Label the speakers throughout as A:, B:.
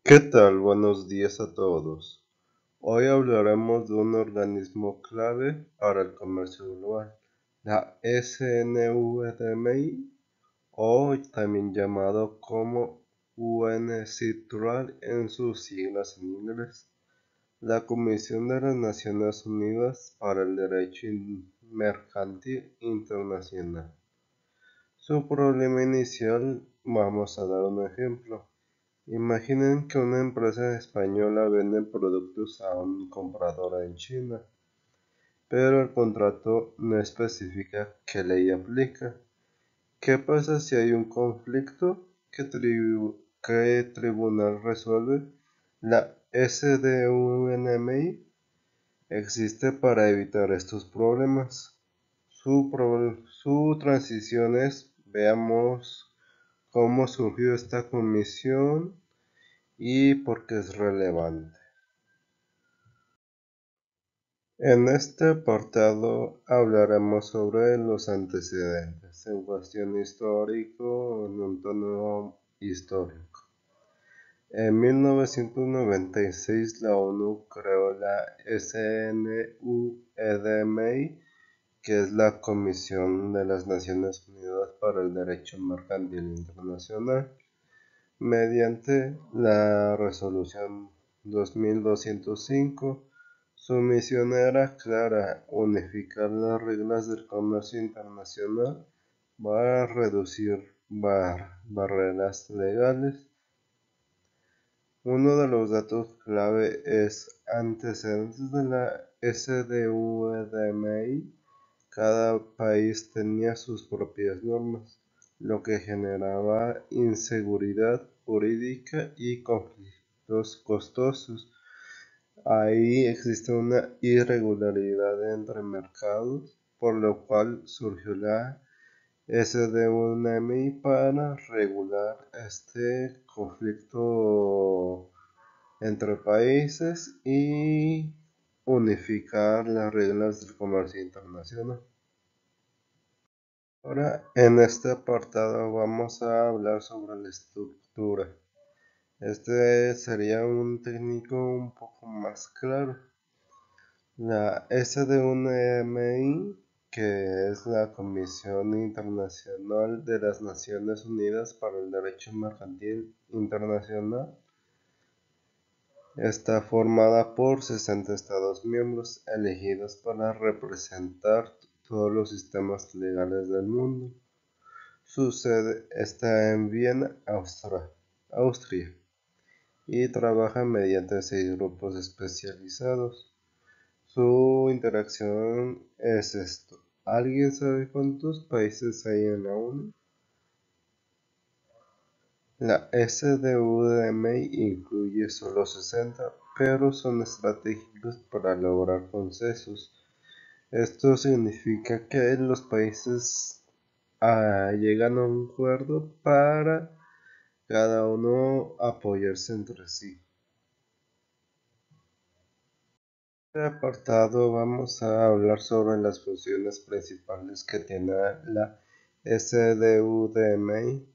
A: ¿Qué tal? Buenos días a todos. Hoy hablaremos de un organismo clave para el comercio global, la SNUDMI, o también llamado como UNCITRAL en sus siglas en inglés, la Comisión de las Naciones Unidas para el Derecho Mercantil Internacional. Su problema inicial, vamos a dar un ejemplo. Imaginen que una empresa española vende productos a un comprador en China, pero el contrato no especifica qué ley aplica. ¿Qué pasa si hay un conflicto? ¿Qué tribunal resuelve? La SDUNMI existe para evitar estos problemas. Su transición es, veamos cómo surgió esta comisión y por qué es relevante. En este apartado hablaremos sobre los antecedentes en cuestión histórico, en un tono histórico. En 1996 la ONU creó la SNUEDMI, que es la Comisión de las Naciones Unidas para el Derecho Mercantil Internacional, mediante la resolución 2205. Su misión era clara: unificar las reglas del comercio internacional para reducir barreras legales. Uno de los datos clave es antecedentes de la SDUDMI. Cada país tenía sus propias normas, lo que generaba inseguridad jurídica y conflictos costosos. Ahí existe una irregularidad entre mercados, por lo cual surgió la SDUNAMI para regular este conflicto entre países y unificar las reglas del comercio internacional. Ahora, en este apartado vamos a hablar sobre la estructura. Este sería un técnico un poco más claro. La SDUNMI, que es la Comisión Internacional de las Naciones Unidas para el Derecho Mercantil Internacional, está formada por 60 Estados miembros elegidos para representar todos los sistemas legales del mundo. Su sede está en Viena, Austria, y trabaja mediante 6 grupos especializados. Su interacción es esto. ¿Alguien sabe cuántos países hay en la ONU? La SDUDMI incluye solo 60, pero son estratégicos para lograr consensos. Esto significa que los países llegan a un acuerdo para cada uno apoyarse entre sí. En este apartado vamos a hablar sobre las funciones principales que tiene la SDUDMI.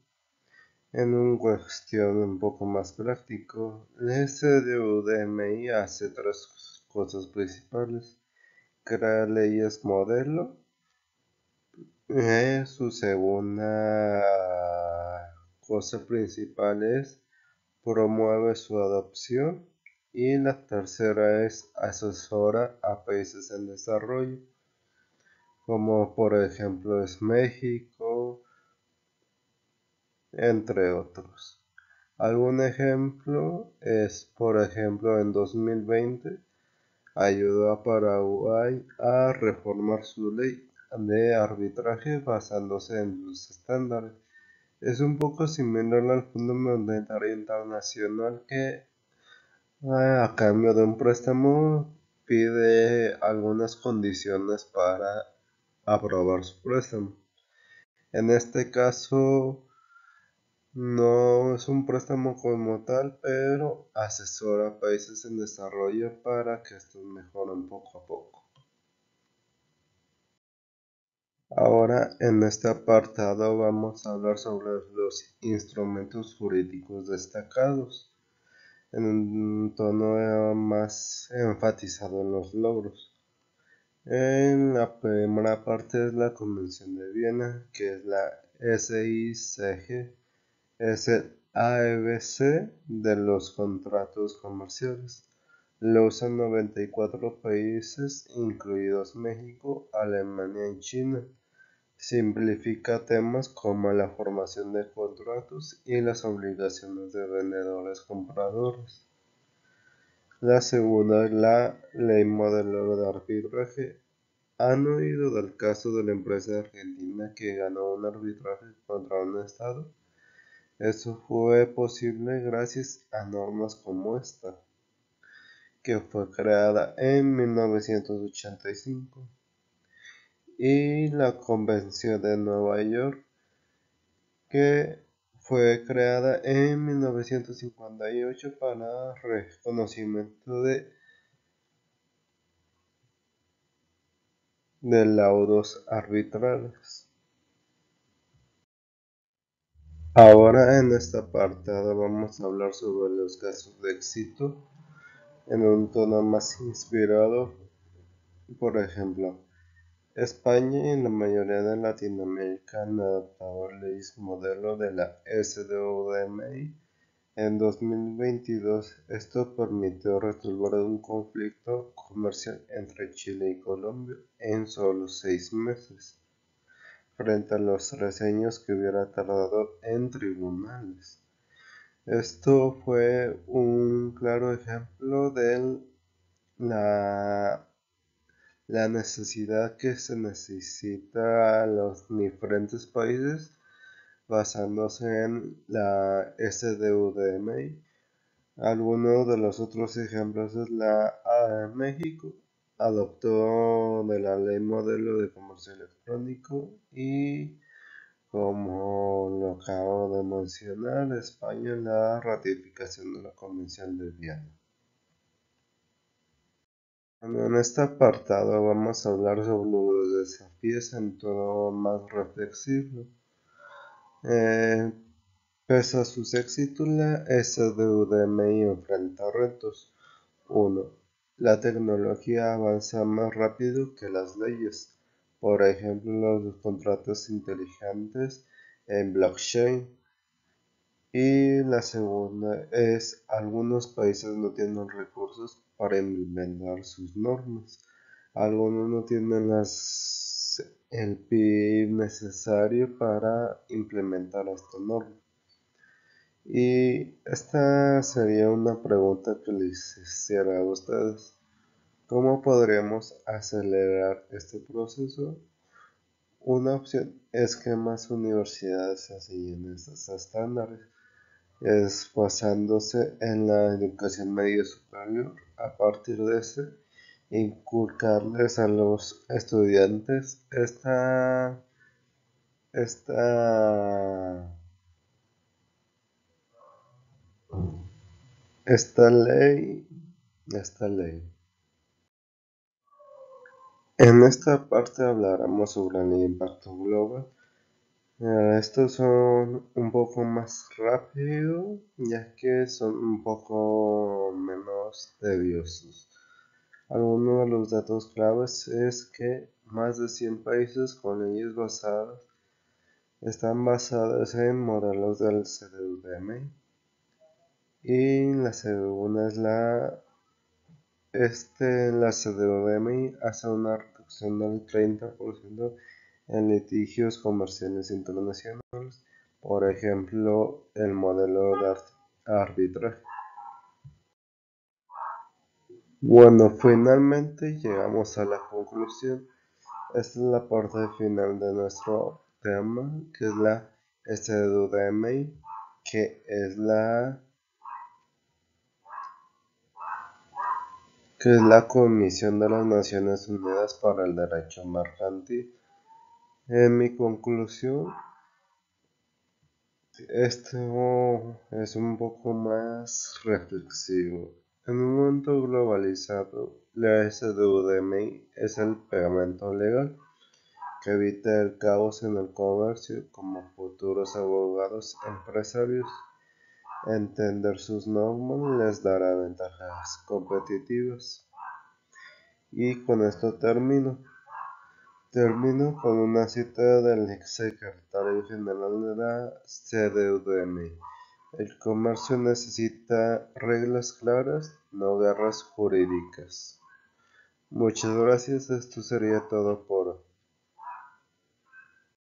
A: En una cuestión un poco más práctico, la SDUDMI hace 3 cosas principales: crear leyes modelo. Su segunda cosa principal es promueve su adopción, y la tercera es asesora a países en desarrollo, como por ejemplo es México, entre otros. Algún ejemplo es, por ejemplo, en 2020 ayudó a Paraguay a reformar su ley de arbitraje basándose en los estándares. Es un poco similar al Fondo Monetario Internacional, que a cambio de un préstamo pide algunas condiciones para aprobar su préstamo. En este caso no es un préstamo como tal, pero asesora a países en desarrollo para que estos mejoren poco a poco. Ahora, en este apartado vamos a hablar sobre los instrumentos jurídicos destacados. en un tono más enfatizado en los logros. En la primera parte es la Convención de Viena, que es la SICG, es el ABC de los contratos comerciales. Lo usan 94 países, incluidos México, Alemania y China. Simplifica temas como la formación de contratos y las obligaciones de vendedores-compradores. La segunda es la Ley Modelo de Arbitraje. ¿Han oído del caso de la empresa argentina que ganó un arbitraje contra un estado? Eso fue posible gracias a normas como esta, que fue creada en 1985, y la Convención de Nueva York, que fue creada en 1958 para reconocimiento de laudos arbitrales. Ahora en esta apartado vamos a hablar sobre los casos de éxito en un tono más inspirado. Por ejemplo, España y la mayoría de Latinoamérica han adoptado leyes modelo de la SDUDMI. En 2022, esto permitió resolver un conflicto comercial entre Chile y Colombia en solo 6 meses, frente a los 3 años que hubiera tardado en tribunales. Esto fue un claro ejemplo de la necesidad que se necesita a los diferentes países basándose en la SDUDMI. Algunos de los otros ejemplos es México adoptó de la ley modelo de comercio electrónico, y como lo acabo de mencionar, España la ratificación de la Convención de Viena. Bueno, en este apartado vamos a hablar sobre los desafíos en tono más reflexivo. Eh, Pese a sus éxitos, la SDUDMI enfrenta retos. 1. La tecnología avanza más rápido que las leyes. Por ejemplo, los contratos inteligentes en blockchain. Y la segunda es, algunos países no tienen recursos para implementar sus normas. Algunos no tienen el PIB necesario para implementar esta norma. Y esta sería una pregunta que les hiciera a ustedes. ¿Cómo podríamos acelerar este proceso? Una opción es que más universidades se asignen estos estándares, es basándose en la educación media superior. A partir de ese, inculcarles a los estudiantes esta, esta ley, esta ley. En esta parte hablaremos sobre el impacto global. Estos son un poco más rápido, ya que son un poco menos tediosos. Algunos de los datos claves es que más de 100 países con leyes basadas están basadas en modelos del CDUDM, y la segunda es la CDUDM hace una reducción del 30% en litigios comerciales internacionales, por ejemplo, el modelo de arbitraje. Bueno, finalmente llegamos a la conclusión. Esta es la parte final de nuestro tema, que es la SDUDMI, que es la Comisión de las Naciones Unidas para el Derecho Mercantil. En mi conclusión, esto es un poco más reflexivo. En un mundo globalizado, la SDUDMI es el pegamento legal que evita el caos en el comercio. Como futuros abogados empresarios, Entender sus normas les dará ventajas competitivas. Y con esto termino. Termino con una cita del ex secretario general de la CDUDM. El comercio necesita reglas claras, no guerras jurídicas. Muchas gracias, esto sería todo por